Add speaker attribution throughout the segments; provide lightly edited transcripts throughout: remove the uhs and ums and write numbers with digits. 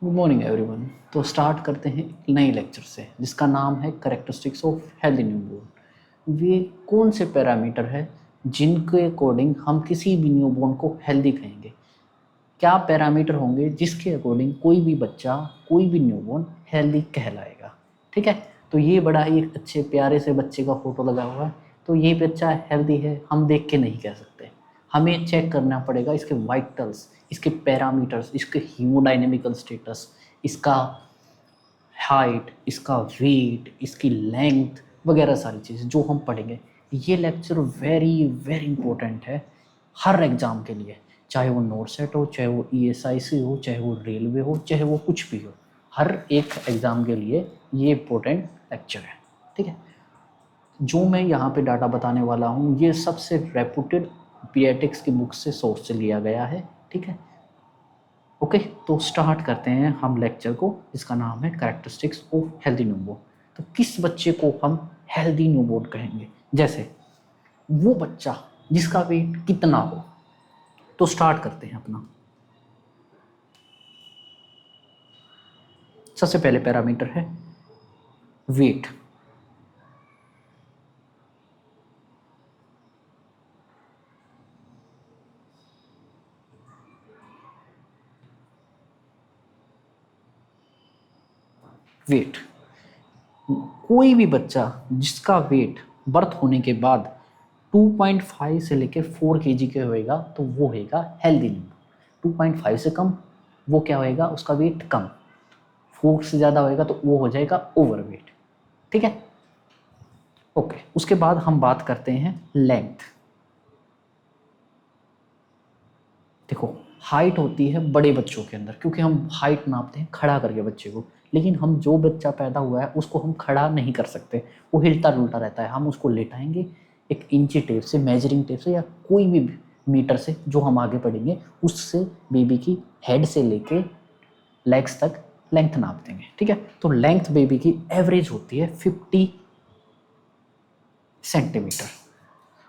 Speaker 1: Good morning everyone. तो start करते हैं एक नई लेक्चर से जिसका नाम है कैरेक्टरिस्टिक्स ऑफ हेल्दी न्यूबॉर्न। वे कौन से पैरामीटर है जिनके अकॉर्डिंग हम किसी भी न्यूबॉर्न को हेल्दी कहेंगे। क्या पैरामीटर होंगे जिसके अकॉर्डिंग कोई भी बच्चा, कोई भी न्यूबॉर्न हेल्दी कहलाएगा। ठीक है, तो ये बड़ा ही एक अच्छे प्यारे से बच्चे का फोटो लगा हुआ है। तो ये बच्चा हेल्दी है हम देख के नहीं कह सकते, हमें चेक करना पड़ेगा इसके वाइटल्स, इसके पैरामीटर्स, इसके हीमोडाइनेमिकल स्टेटस, इसका हाइट, इसका वेट, इसकी लेंथ वगैरह सारी चीज़ें जो हम पढ़ेंगे। ये लेक्चर वेरी वेरी इंपॉर्टेंट है हर एग्ज़ाम के लिए, चाहे वो नोट सेट हो, चाहे वो ESIC हो, चाहे वो रेलवे हो, चाहे वो कुछ भी हो। हर एक एग्ज़ाम के लिए ये इम्पोर्टेंट लेक्चर है। ठीक है, जो मैं यहाँ पे डाटा बताने वाला हूँ ये सबसे रेपुटेड पीडियाट्रिक्स की बुक से सोर्स से लिया गया है। ठीक है, ओके, तो स्टार्ट करते हैं हम लेक्चर को जिसका नाम है कैरेक्टरिस्टिक्स ऑफ हेल्दी न्यूबॉर्न। तो किस बच्चे को हम हेल्दी न्यूबॉर्न कहेंगे, जैसे वो बच्चा जिसका वेट कितना हो। तो स्टार्ट करते हैं अपना। सबसे पहले पैरामीटर है वेट। वेट, कोई भी बच्चा जिसका वेट बर्थ होने के बाद 2.5 से लेकर 4 kg के होएगा तो वो होएगा हेल्दी न्यूबॉर्न। 2.5 से कम वो क्या होएगा, उसका वेट कम। 4 से ज़्यादा होएगा तो वो हो जाएगा ओवरवेट। ठीक है, ओके, उसके बाद हम बात करते हैं लेंथ। देखो, हाइट होती है बड़े बच्चों के अंदर क्योंकि हम हाइट नापते हैं खड़ा करके बच्चे को, लेकिन हम जो बच्चा पैदा हुआ है उसको हम खड़ा नहीं कर सकते, वो हिलता डुलता रहता है। हम उसको लेटाएंगे एक इंची टेप से, मेजरिंग टेप से या कोई भी मीटर से जो हम आगे पढ़ेंगे उससे बेबी की हेड से लेके लेग्स तक लेंथ नाप देंगे। ठीक है, तो लेंथ बेबी की एवरेज होती है 50 सेंटीमीटर।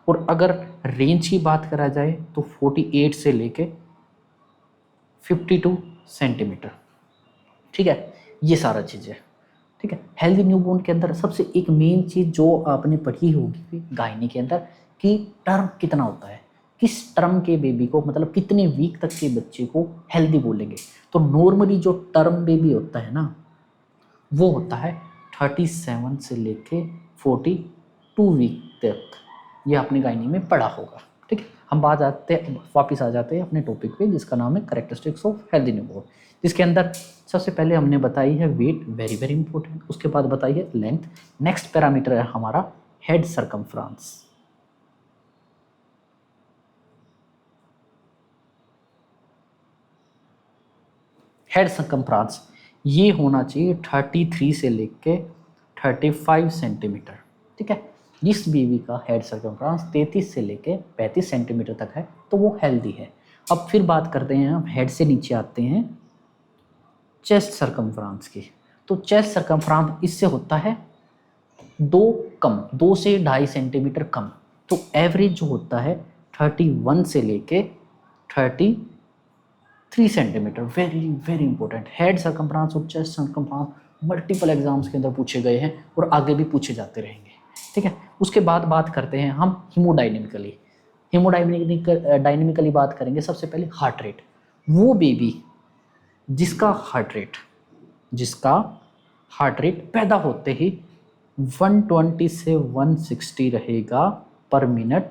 Speaker 1: और अगर रेंज की बात करा जाए तो 48 से लेके 52 सेंटीमीटर। ठीक है, ये सारा चीज़ है। ठीक है, हेल्दी न्यूबॉर्न के अंदर सबसे एक मेन चीज़ जो आपने पढ़ी होगी गायनी के अंदर कि टर्म कितना होता है, किस टर्म के बेबी को, मतलब कितने वीक तक के बच्चे को हेल्दी बोलेंगे। तो नॉर्मली जो टर्म बेबी होता है ना वो होता है 37 से लेके 42 वीक तक। ये आपने गायनी में पढ़ा होगा। ठीक है, हम वापस आ जाते हैं अपने टॉपिक पे जिसका नाम है कैरेक्टरिस्टिक्स ऑफ हेल्दी न्यूबॉर्न, जिसके अंदर सबसे पहले हमने बताई है वेट, वेरी वेरी इंपॉर्टेंट। उसके बाद बताई है लेंथ। नेक्स्ट पैरामीटर है हमारा हेड सर्कमफ्रेंस। हेड सर्कमफ्रेंस ये होना चाहिए 33 से लेके 35 सेंटीमीटर। ठीक है, जिस बेबी का हेड सर्कमफ्रेंस 33 से लेके 35 सेंटीमीटर तक है तो वो हेल्दी है। अब फिर बात करते हैं हम हेड से नीचे आते हैं चेस्ट सर्कमफ्रेंस की। तो चेस्ट सर्कमफ्रेंस इससे होता है 2 से 2.5 सेंटीमीटर कम। तो एवरेज जो होता है 31 से लेके 33 centimetre. Very very important. Head circumference और चेस्ट सर्कमफ्रेंस मल्टीपल एग्जाम्स के अंदर पूछे गए हैं और आगे भी पूछे जाते रहेंगे। ठीक है, उसके बाद बात करते हैं हम हीमोडाइनेमिकली। डायनेमिकली बात करेंगे सबसे पहले हार्ट रेट। वो बेबी जिसका हार्ट रेट पैदा होते ही 120 से 160 रहेगा पर मिनट,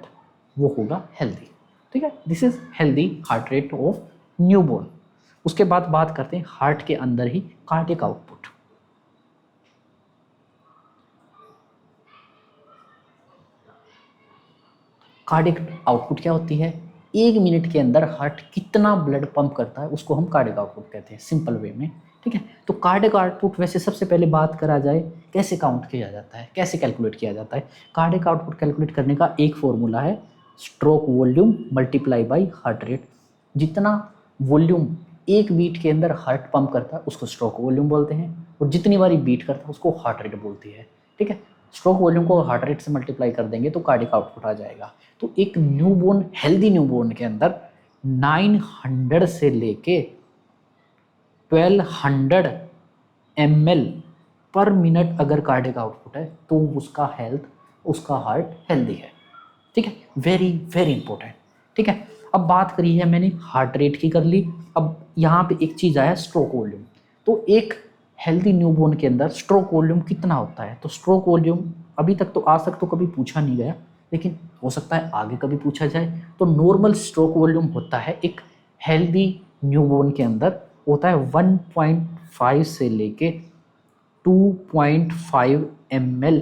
Speaker 1: वो होगा हेल्दी। ठीक है, this is healthy heart rate of newborn. उसके बाद बात करते हैं हार्ट के अंदर ही कार्डियक आउटपुट। कार्डियक आउटपुट क्या होती है, 1 मिनट के अंदर हार्ट कितना ब्लड पंप करता है उसको हम कार्डियक आउटपुट कहते हैं सिंपल वे में। ठीक है, तो कार्डियक आउटपुट वैसे सबसे पहले बात करा जाए कैसे काउंट किया जाता है, कैसे कैलकुलेट किया जाता है। कार्डियक आउटपुट कैलकुलेट करने का एक फॉर्मूला है stroke volume multiply by heart rate. जितना वॉल्यूम 1 बीट के अंदर हार्ट पंप करता है उसको स्ट्रोक वॉल्यूम बोलते हैं, और जितनी बारी बीट करता है उसको हार्ट रेट बोलती है। ठीक है, स्ट्रोक वॉल्यूम को हार्ट रेट से मल्टीप्लाई कर देंगे तो कार्डियक आउटपुट आ जाएगा। तो एक न्यूबॉर्न, हेल्दी न्यूबॉर्न के अंदर 900 से लेके 1200 ml पर मिनट अगर कार्डियक आउटपुट है तो उसका हार्ट हेल्दी है। ठीक है, वेरी वेरी इंपॉर्टेंट। ठीक है, अब बात करी है मैंने हार्ट रेट की कर ली। अब यहाँ पे एक चीज़ आया स्ट्रोक वॉल्यूम। तो एक हेल्दी न्यूबॉर्न के अंदर स्ट्रोक वॉल्यूम कितना होता है? तो स्ट्रोक वॉल्यूम अभी तक तो आज तक तो कभी पूछा नहीं गया, लेकिन हो सकता है आगे कभी पूछा जाए। तो नॉर्मल स्ट्रोक वॉल्यूम होता है एक हेल्दी न्यूबॉर्न के अंदर होता है 1.5 से लेके 2.5 ml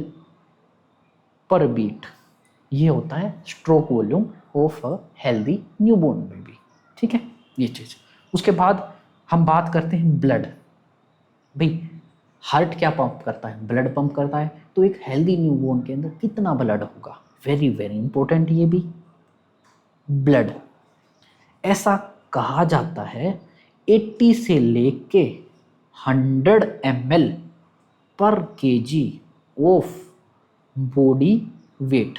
Speaker 1: पर बीट। ये होता है stroke volume of a healthy newborn baby. ठीक है, ये चीज़। उसके बाद हम बात करते हैं ब्लड। भाई हार्ट क्या पंप करता है? ब्लड पंप करता है। तो एक हेल्दी न्यूबॉर्न के अंदर कितना ब्लड होगा? वेरी वेरी इंपॉर्टेंट ये भी। ब्लड ऐसा कहा जाता है 80 से लेके 100 ml पर केजी ऑफ बॉडी वेट।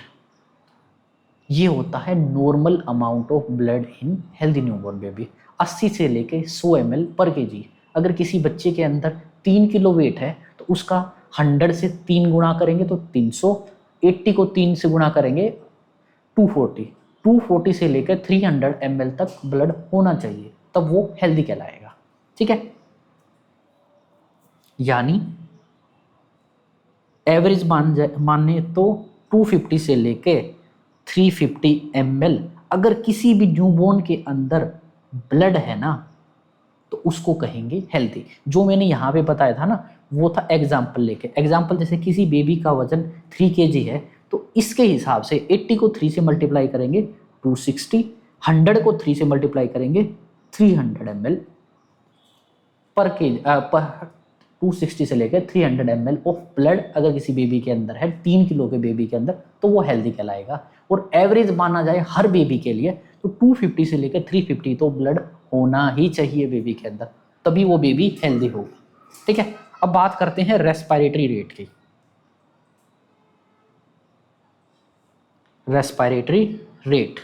Speaker 1: ये होता है normal amount of blood in healthy newborn baby. 80 से लेके 100 ml पर केजी। अगर किसी बच्चे के अंदर 3 किलो वेट है तो उसका 100 से 3 गुणा करेंगे तो 300, 80 को 3 से गुणा करेंगे 240, 240 से लेकर 300 ml तक ब्लड होना चाहिए, तब वो हेल्दी कहलाएगा। ठीक है, यानी एवरेज माने तो 250 से लेके 350 ml अगर किसी भी न्यूबॉर्न के अंदर ब्लड है ना तो उसको कहेंगे हेल्दी। जो मैंने यहाँ पे बताया था ना वो था एग्जाम्पल लेके। एग्जाम्पल जैसे किसी बेबी का वजन 3 kg है तो इसके हिसाब से 80 को 3 से मल्टीप्लाई करेंगे 260, 100 को 3 से मल्टीप्लाई करेंगे 300 ml पर केजी, पर 260 से लेकर 300 ml ऑफ ब्लड अगर किसी बेबी के अंदर है, 3 किलो के बेबी के अंदर, तो वो हेल्दी कहलाएगा। और एवरेज माना जाए हर बेबी के लिए तो 250 से लेकर 350 तो ब्लड होना ही चाहिए बेबी के अंदर, तभी वो बेबी हेल्दी होगा। ठीक है, अब बात करते हैं रेस्पिरेटरी रेट की। Respiratory rate,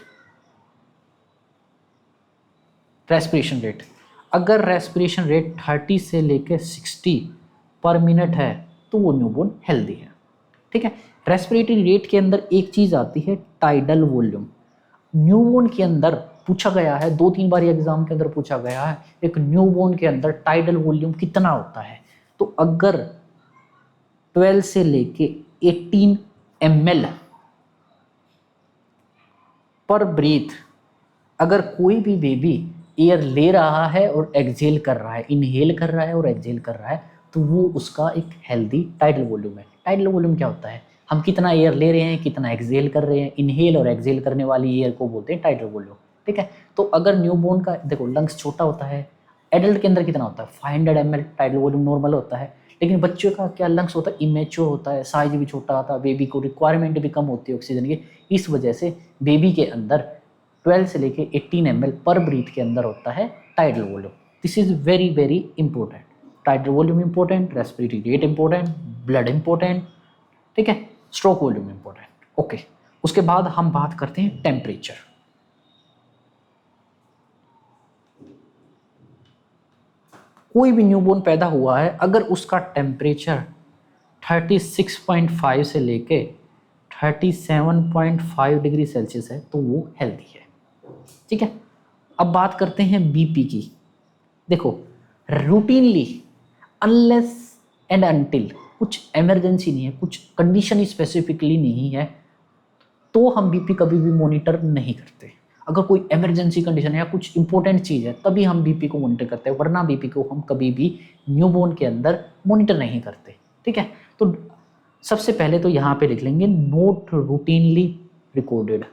Speaker 1: respiration rate. अगर रेस्पिरेशन रेट 30 से लेकर 60 पर मिनट है तो वो न्यूबॉर्न हेल्दी है। ठीक है, रेस्पिरेटरी रेट के अंदर एक चीज़ आती है टाइडल वॉल्यूम। न्यूबॉर्न के अंदर पूछा गया है, 2-3 बार एग्जाम के अंदर पूछा गया है, एक न्यूबॉर्न के अंदर टाइडल वॉल्यूम कितना होता है? तो अगर 12 से लेके 18 ml पर ब्रीथ अगर कोई भी बेबी एयर ले रहा है और एक्सहेल कर रहा है, इनहेल कर रहा है और एक्सहेल कर रहा है, तो वो उसका एक हेल्दी टाइडल वॉल्यूम है। टाइडल वॉल्यूम क्या होता है? हम कितना एयर ले रहे हैं, कितना एक्सहेल कर रहे हैं, इनहेल और एक्सहेल करने वाली एयर को बोलते हैं टाइडल वॉल्यूम। ठीक है, तो अगर न्यूबॉर्न का देखो लंग्स छोटा होता है, एडल्ट के अंदर कितना होता है? 500 ml टाइडल वॉल्यूम नॉर्मल होता है। लेकिन बच्चों का क्या लंग्स होता है? इमेच्योर होता है, साइज भी छोटा होता है, बेबी को रिक्वायरमेंट भी कम होती है ऑक्सीजन की। इस वजह से बेबी के अंदर 12 से लेके 18 ml पर ब्रीथ के अंदर होता है tidal volume. This is very very important. Tidal volume important, respiratory rate important, blood important, ठीक है, स्ट्रोक वॉल्यूम इंपॉर्टेंट। ओके, उसके बाद हम बात करते हैं टेम्परेचर। कोई भी न्यूबॉर्न पैदा हुआ है अगर उसका टेम्परेचर 36.5 से लेके 37.5 डिग्री सेल्सियस है तो वो हेल्दी है। ठीक है, अब बात करते हैं बीपी की। देखो रूटीनली अनलेस एंड अनटिल कुछ इमरजेंसी नहीं है, कुछ कंडीशन स्पेसिफिकली नहीं है तो हम बीपी कभी भी मॉनिटर नहीं करते। अगर कोई इमरजेंसी कंडीशन है या कुछ इंपॉर्टेंट चीज़ है तभी हम बीपी को मॉनिटर करते हैं, वरना बीपी को हम कभी भी न्यूबॉर्न के अंदर मॉनिटर नहीं करते। ठीक है, तो सबसे पहले तो यहाँ पे लिख लेंगे नोट रूटीनली रिकॉर्डेड।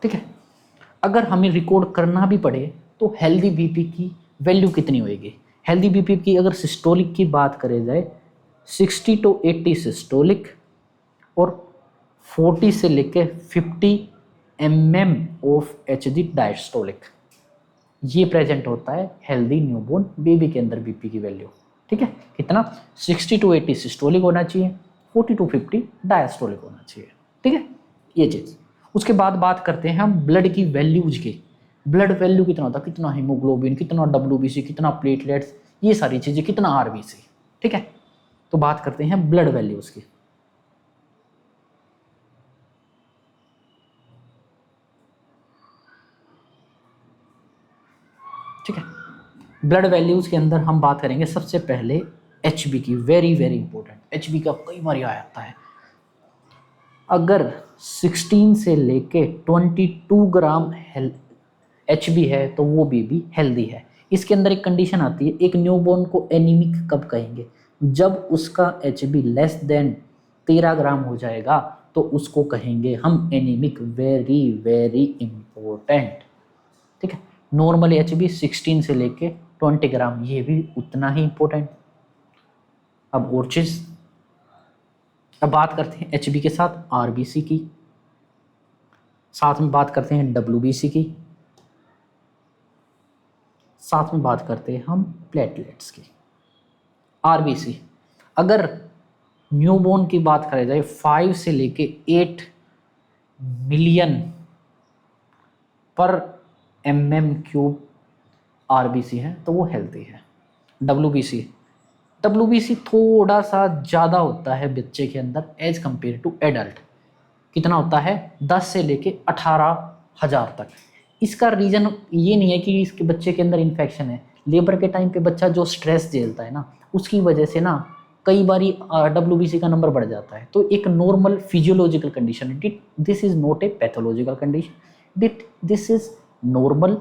Speaker 1: ठीक है, अगर हमें रिकॉर्ड करना भी पड़े तो हेल्दी बीपी की वैल्यू कितनी होएगी? हेल्दी बीपी की अगर सिस्टोलिक की बात करें जाए 60 to 80 सिस्टोलिक और 40 से लेके 50 mm ऑफ एचजी डायस्टोलिक, ये प्रेजेंट होता है हेल्दी न्यूबॉर्न बेबी के अंदर बीपी की वैल्यू। ठीक है, कितना? 60 to 80 सिस्टोलिक होना चाहिए, 40 to 50 डायस्टोलिक होना चाहिए। ठीक है, ये चीज़। उसके बाद बात करते हैं हम ब्लड की वैल्यूज की। ब्लड वैल्यू कितना होता है, कितना हीमोग्लोबिन, कितना डब्ल्यूबीसी, कितना प्लेटलेट्स, ये सारी चीज़ें, कितना आरबीसी। ठीक है, तो बात करते हैं ब्लड वैल्यूज की। ठीक है, ब्लड वैल्यूज के अंदर हम बात करेंगे सबसे पहले एचबी की। वेरी वेरी इंपॉर्टेंट, एचबी का कई बार आ जाता है। अगर 16 से लेके 22 ग्राम एचबी है तो वो बेबी हेल्दी है। इसके अंदर एक कंडीशन आती है, एक न्यूबॉर्न को एनीमिक कब कहेंगे, जब उसका एचबी लेस देन 13 ग्राम हो जाएगा तो उसको कहेंगे हम एनीमिक। Very very important. ठीक है, नॉर्मल एचबी 16 से लेके 20 ग्राम, ये भी उतना ही इंपॉर्टेंट। अब और चीज, अब बात करते हैं एचबी के साथ आरबीसी की, साथ में बात करते हैं डब्ल्यूबीसी की, साथ में बात करते हैं हम प्लेटलेट्स की। आरबीसी, अगर न्यूबॉर्न की बात करें जाए 5 से लेके 8 मिलियन पर mm³ आरबीसी है तो वो हेल्दी है। डब्ल्यूबीसी थोड़ा सा ज़्यादा होता है बच्चे के अंदर एज कंपेयर टू एडल्ट। कितना होता है, 10 से लेके 18,000 तक। इसका रीज़न ये नहीं है कि इसके बच्चे के अंदर इन्फेक्शन है। लेबर के टाइम पे बच्चा जो स्ट्रेस झेलता है ना, उसकी वजह से ना कई बारी डब्ल्यूबीसी का नंबर बढ़ जाता है। तो एक नॉर्मल फिजियोलॉजिकल कंडीशन है, this is not a pathological condition, this is normal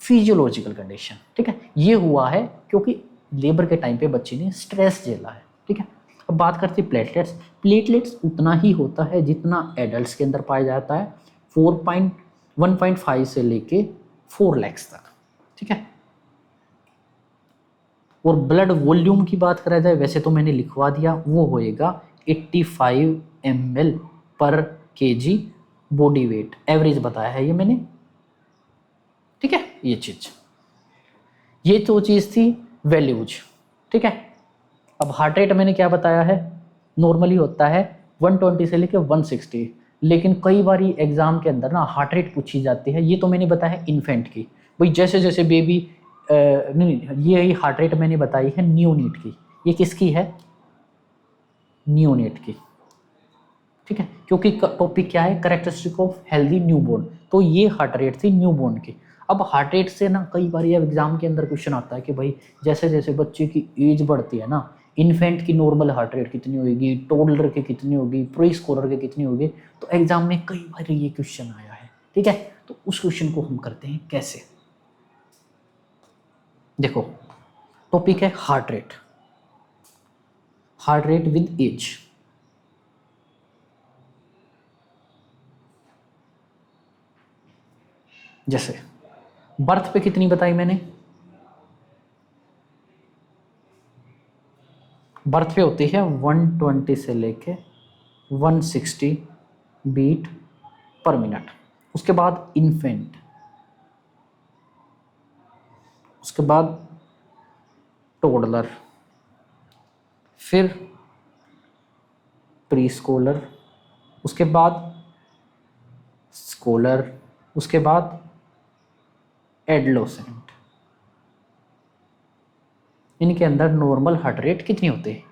Speaker 1: physiological condition. ठीक है, ये हुआ है क्योंकि लेबर के टाइम पे बच्चे ने स्ट्रेस झेला है। ठीक है, अब बात करते हैं प्लेटलेट्स। प्लेटलेट्स उतना ही होता है जितना एडल्ट्स के अंदर पाया जाता है, 1.5 से लेके 4 लाख तक। ठीक है, और ब्लड वॉल्यूम की बात करा जाए, वैसे तो मैंने लिखवा दिया, वो होएगा 85 ml पर kg बॉडी वेट, एवरेज बताया है ये मैंने। ठीक है, ये तो चीज़ थी वैल्यूज। ठीक है, अब हार्ट रेट मैंने क्या बताया है, नॉर्मली होता है 120 से लेके 160, लेकिन कई बार एग्जाम के अंदर ना हार्ट रेट पूछी जाती है। ये तो मैंने बताया इन्फेंट की, भाई जैसे जैसे बेबी नहीं, ये हार्ट रेट मैंने बताई है न्यूनेट की। ये किसकी है, न्यूनेट की। ठीक है, क्योंकि टॉपिक क्या है, कैरेक्टरिस्टिक ऑफ हेल्दी न्यूबॉर्न, तो ये हार्ट रेट थी न्यूबॉर्न की। अब हार्ट रेट से ना कई बार ये एग्जाम के अंदर क्वेश्चन आता है कि भाई जैसे जैसे बच्चे की एज बढ़ती है ना, इन्फेंट की नॉर्मल हार्ट रेट कितनी होगी, टोडलर की कितनी होगी, प्री स्कोलर की कितनी होगी। तो एग्जाम में कई बार ये क्वेश्चन आया है। ठीक है, तो उस क्वेश्चन को हम करते हैं कैसे। देखो, टॉपिक है heart rate, heart rate with age. जैसे बर्थ पे कितनी बताई मैंने, बर्थ पे होती है 120 से लेके 160 बीट पर मिनट। उसके बाद इन्फेंट, उसके बाद टोडलर, फिर प्री स्कॉलर, उसके बाद स्कॉलर, उसके बाद एडलोसेंट। इनके अंदर नॉर्मल हार्ट रेट कितनी होती है।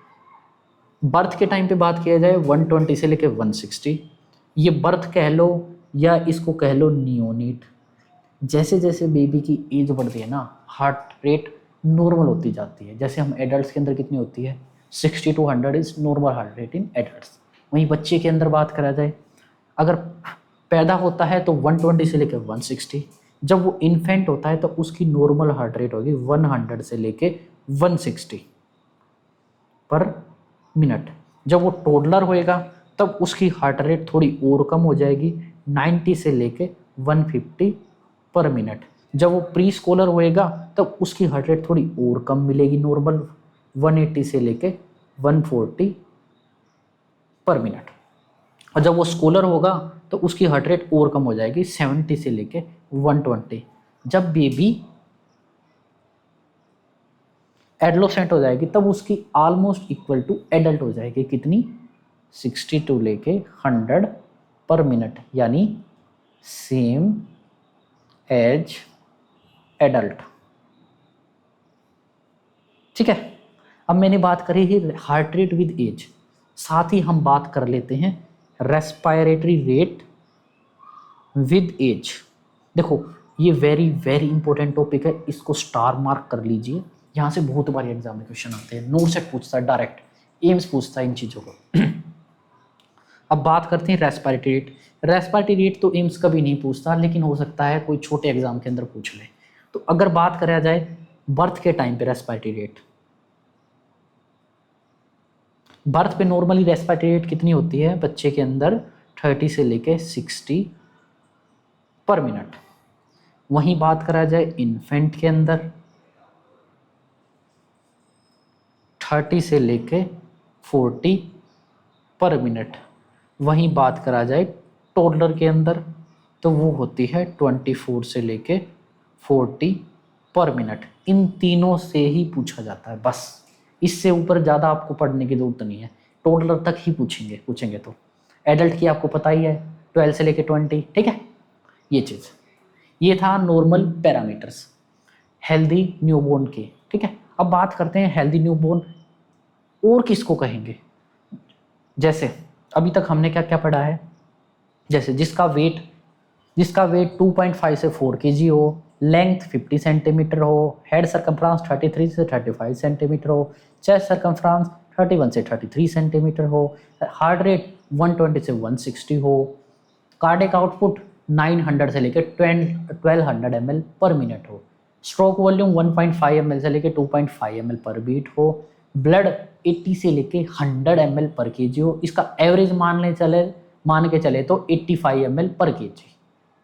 Speaker 1: बर्थ के टाइम पे बात किया जाए 120 से लेके 160, ये बर्थ कह लो या इसको कह लो नियोनेट। जैसे जैसे बेबी की एज बढ़ती है ना, हार्ट रेट नॉर्मल होती जाती है। जैसे हम एडल्ट्स के अंदर कितनी होती है, 60 to 100 is normal heart rate in adults. वहीं बच्चे के अंदर बात करा जाए, अगर पैदा होता है तो 120 से लेकर 160, जब वो इन्फेंट होता है तो उसकी नॉर्मल हार्ट रेट होगी 100 से लेके 160 पर मिनट। जब वो टोडलर होएगा तब उसकी हार्ट रेट थोड़ी और कम हो जाएगी, 90 से लेके 150 पर मिनट। जब वो प्री स्कॉलर होएगा तब उसकी हार्ट रेट थोड़ी और कम मिलेगी, नॉर्मल 180 से लेके 140 पर मिनट। और जब वो स्कॉलर होगा तो उसकी हार्ट रेट और कम हो जाएगी, 70 से लेके 120। जब बेबी एडलोसेंट हो जाएगी तब उसकी ऑलमोस्ट इक्वल टू एडल्ट हो जाएगी, कितनी, 60 टू लेके 100 पर मिनट, यानी सेम एज एडल्ट। ठीक है, अब मैंने बात करी है हार्ट रेट विद एज, साथ ही हम बात कर लेते हैं रेस्पायरेटरी रेट विद एज। देखो ये वेरी वेरी इंपॉर्टेंट टॉपिक है, इसको स्टार मार्क कर लीजिए, यहाँ से बहुत बार एग्जाम में क्वेश्चन आते हैं, नोट से पूछता है डायरेक्ट, एम्स पूछता है इन चीज़ों को। अब बात करते हैं रेस्पायरेटरी रेट। रेस्पायरेटरी रेट तो एम्स कभी नहीं पूछता, लेकिन हो सकता है कोई छोटे एग्जाम के अंदर पूछ ले। तो अगर बात करा जाए बर्थ के टाइम पे रेस्पायरेटरी रेट, बर्थ पे नॉर्मली रेस्पायरेटरी रेट कितनी होती है बच्चे के अंदर, 30 से लेके 60 पर मिनट। वहीं बात करा जाए इन्फेंट के अंदर 30 से लेके 40 पर मिनट। वहीं बात करा जाए टोडलर के अंदर तो वो होती है 24 से लेके 40 पर मिनट। इन तीनों से ही पूछा जाता है, बस इससे ऊपर ज़्यादा आपको पढ़ने की जरूरत नहीं है, टोडलर तक ही पूछेंगे तो एडल्ट की आपको पता ही है 12 से लेके 20। ठीक है, ये चीज़, ये था नॉर्मल पैरामीटर्स हेल्दी न्यूबॉर्न के। ठीक है, अब बात करते हैं हेल्दी न्यूबॉर्न और किसको कहेंगे। जैसे अभी तक हमने क्या क्या पढ़ा है, जैसे जिसका वेट 2.5 से 4 kg हो, लेंथ 50 सेंटीमीटर हो, हेड सर्कमफ्रांस 33 से 35 सेंटीमीटर हो, चेस्ट सर्कमफ्रांस 31 से 33 सेंटीमीटर हो, हार्ट रेट 120 से 160 हो, कार्डियक आउटपुट 900 से लेकर 1200 ml पर मिनट हो, स्ट्रोक वॉल्यूम 1.5 ml से लेकर 2.5 ml पर बीट हो, ब्लड 80 से लेके 100 ml पर केजी हो, इसका एवरेज मान के चले तो 85 ml पर केजी।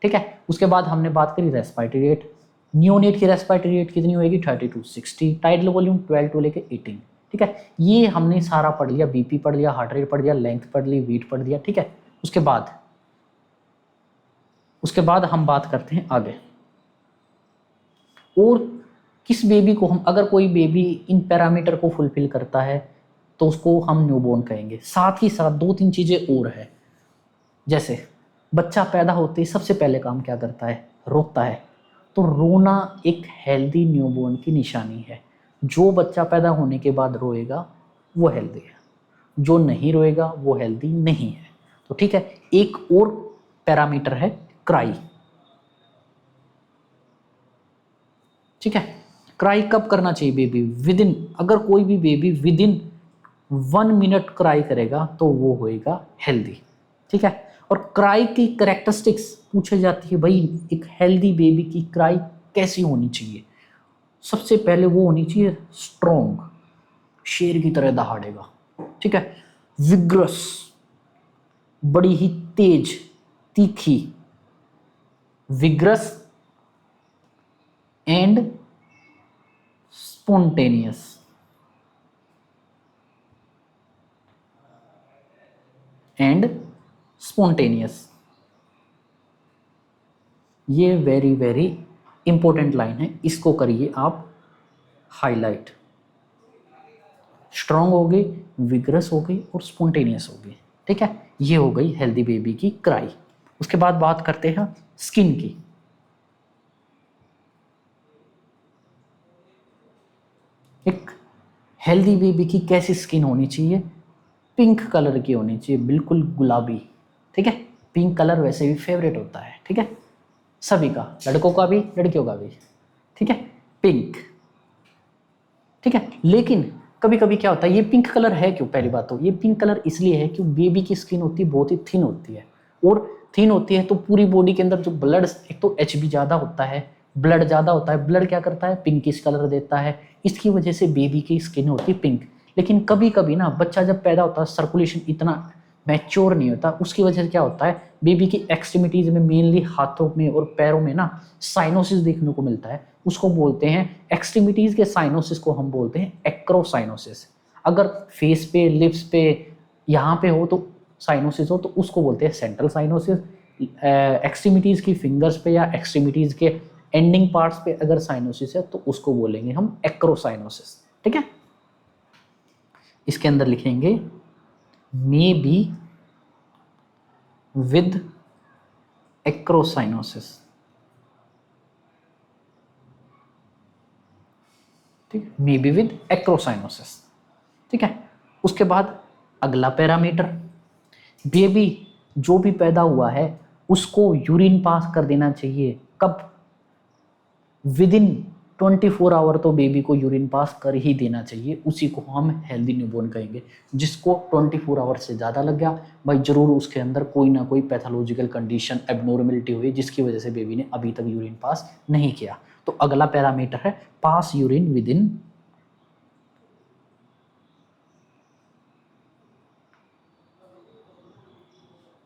Speaker 1: ठीक है, उसके बाद हमने बात करी रेस्पायरेटरी रेट, नियोनेट की रेस्पायरेटरी रेट कितनी होगी 30 to 60, टाइडल वॉल्यूम 12 to लेके 18। ठीक है, ये हमने सारा पढ़ लिया, बीपी पढ़ लिया, हार्ट रेट पढ़ लिया, लेंथ पढ़ ली, वेट पढ़ लिया। ठीक है, उसके बाद हम बात करते हैं आगे, और किस बेबी को हम, अगर कोई बेबी इन पैरामीटर को फुलफिल करता है तो उसको हम न्यूबॉर्न कहेंगे। साथ ही साथ 2-3 चीज़ें और है, जैसे बच्चा पैदा होते ही सबसे पहले काम क्या करता है, रोता है। तो रोना एक हेल्दी न्यूबॉर्न की निशानी है। जो बच्चा पैदा होने के बाद रोएगा वो हेल्दी है, जो नहीं रोएगा वो हेल्दी नहीं है। तो ठीक है, एक और पैरामीटर है क्राई। ठीक है, क्राई कब करना चाहिए बेबी, विदिन, अगर कोई भी बेबी विदिन 1 मिनट क्राई करेगा तो वो होएगा हेल्दी। ठीक है, और क्राई की कैरेक्टरिस्टिक्स पूछी जाती है, भाई एक हेल्दी बेबी की क्राई कैसी होनी चाहिए। सबसे पहले वो होनी चाहिए स्ट्रॉन्ग, शेर की तरह दहाड़ेगा। ठीक है, विग्रस, बड़ी ही तेज, तीखी, विग्रस एंड स्पॉन्टेनियस। ये वेरी वेरी इंपॉर्टेंट लाइन है, इसको करिए आप हाईलाइट। स्ट्रॉन्ग हो गई, विग्रस हो गई और स्पॉन्टेनियस हो गई। ठीक है, ये हो गई हेल्दी बेबी की क्राई। उसके बाद बात करते हैं स्किन की। एक हेल्दी बेबी की कैसी स्किन होनी चाहिए, पिंक कलर की होनी चाहिए, बिल्कुल गुलाबी। ठीक है, पिंक कलर वैसे भी फेवरेट होता है। ठीक है, सभी का, लड़कों का भी लड़कियों का भी। ठीक है, पिंक। ठीक है, लेकिन कभी कभी क्या होता है, ये पिंक कलर है क्यों, पहली बात तो ये पिंक कलर इसलिए है कि बेबी की स्किन होती है बहुत ही थिन होती है, और थिन होती है तो पूरी बॉडी के अंदर जो ब्लड, एक तो HB ज़्यादा होता है, ब्लड ज़्यादा होता है, ब्लड क्या करता है, पिंकिश कलर देता है, इसकी वजह से बेबी की स्किन होती है पिंक। लेकिन कभी कभी ना बच्चा जब पैदा होता है सर्कुलेशन इतना मैच्योर नहीं होता, उसकी वजह से क्या होता है, बेबी की एक्सट्रीमिटीज़ में, मेनली हाथों में और पैरों में ना साइनोसिस देखने को मिलता है, उसको बोलते हैं एक्सट्रीमिटीज़ के साइनोसिस को हम बोलते हैं एक्रोसाइनोसिस। अगर फेस पे, लिप्स पे, यहाँ पे हो तो साइनोसिस हो तो उसको बोलते हैं सेंट्रल साइनोसिस। एक्सट्रीमिटीज़ की फिंगर्स पे या एक्सट्रीमिटीज़ के एंडिंग पार्ट्स पे अगर साइनोसिस है तो उसको बोलेंगे हम एक्रोसाइनोसिस। ठीक है, इसके अंदर लिखेंगे मे बी विद एक्रोसाइनोसिस, ठीक, मे बी विद एक्रोसाइनोसिस, ठीक है। उसके बाद अगला पैरामीटर, बेबी जो भी पैदा हुआ है उसको यूरिन पास कर देना चाहिए, कब, विद इन 24 आवर तो बेबी को यूरिन पास कर ही देना चाहिए, उसी को हम हेल्दी न्यूबॉर्न कहेंगे। जिसको 24 आवर से ज़्यादा लग गया भाई, जरूर उसके अंदर कोई ना कोई पैथोलॉजिकल कंडीशन, एबनॉर्मेलिटी हुई जिसकी वजह से बेबी ने अभी तक यूरिन पास नहीं किया। तो अगला पैरामीटर है पास यूरिन विद इन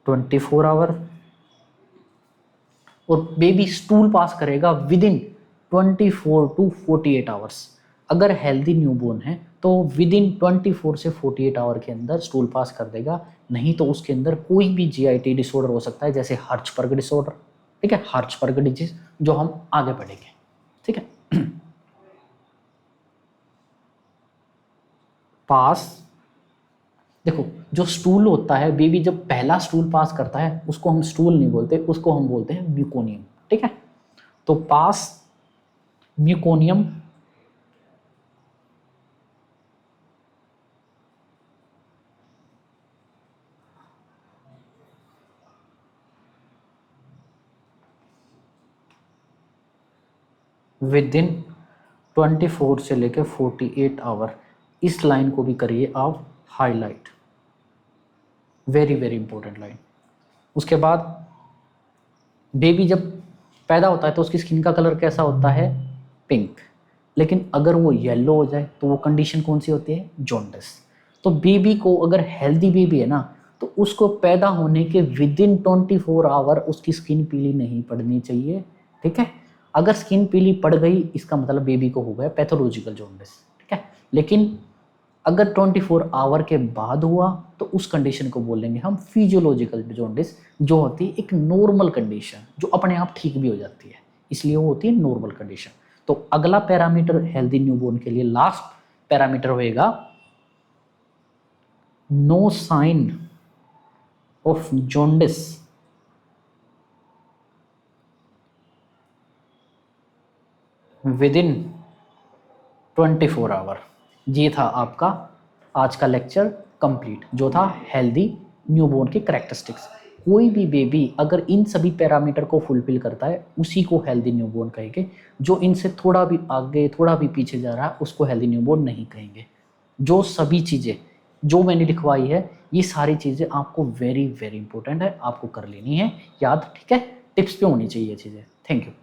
Speaker 1: 24 आवर, और बेबी स्टूल पास करेगा विद इन 24 टू 48 आवर्स। अगर हेल्दी न्यूबॉर्न है तो विद इन 24 से 48 आवर के अंदर स्टूल पास कर देगा, नहीं तो उसके अंदर कोई भी जीआईटी डिसऑर्डर हो सकता है, जैसे हर्ट्जबर्ग डिसऑर्डर, ठीक है, हर्ट्जबर्ग डिजीज, जो हम आगे पढ़ेंगे, ठीक है। पास, देखो जो स्टूल होता है, बेबी जब पहला स्टूल पास करता है उसको हम स्टूल नहीं बोलते, उसको हम बोलते हैं म्यूकोनियम, ठीक है। तो पास म्यूकोनियम विद इन 24 से लेकर 48 आवर, इस लाइन को भी करिए आप highlight, very very important line. उसके बाद बेबी जब पैदा होता है तो उसकी स्किन का कलर कैसा होता है, पिंक, लेकिन अगर वो येलो हो जाए तो वो कंडीशन कौन सी होती है, जॉन्डिस। तो बेबी को, अगर हेल्दी बेबी है ना, तो उसको पैदा होने के विद इन 24 आवर उसकी स्किन पीली नहीं पड़नी चाहिए, ठीक है। अगर स्किन पीली पड़ गई इसका मतलब बेबी को हो गया पैथोलॉजिकल जॉन्डिस, ठीक है। लेकिन अगर 24 आवर के बाद हुआ तो उस कंडीशन को बोलेंगे हम फिजियोलॉजिकल जॉन्डिस, जो होती है एक नॉर्मल कंडीशन, जो अपने आप ठीक भी हो जाती है, इसलिए वो होती है नॉर्मल कंडीशन। तो अगला पैरामीटर हेल्दी न्यूबॉर्न के लिए लास्ट पैरामीटर होएगा no sign of jaundice within 24 hour. ये था आपका आज का लेक्चर कंप्लीट, जो था हेल्दी न्यूबॉर्न के कैरेक्टरिस्टिक्स। कोई भी बेबी अगर इन सभी पैरामीटर को फुलफिल करता है उसी को हेल्दी न्यूबॉर्न कहेंगे, जो इनसे थोड़ा भी आगे थोड़ा भी पीछे जा रहा है उसको हेल्दी न्यूबॉर्न नहीं कहेंगे। जो सभी चीज़ें जो मैंने लिखवाई है, ये सारी चीज़ें आपको वेरी वेरी इंपॉर्टेंट है, आपको कर लेनी है याद, ठीक है। टिप्स पे होनी चाहिए चीज़ें। Thank you.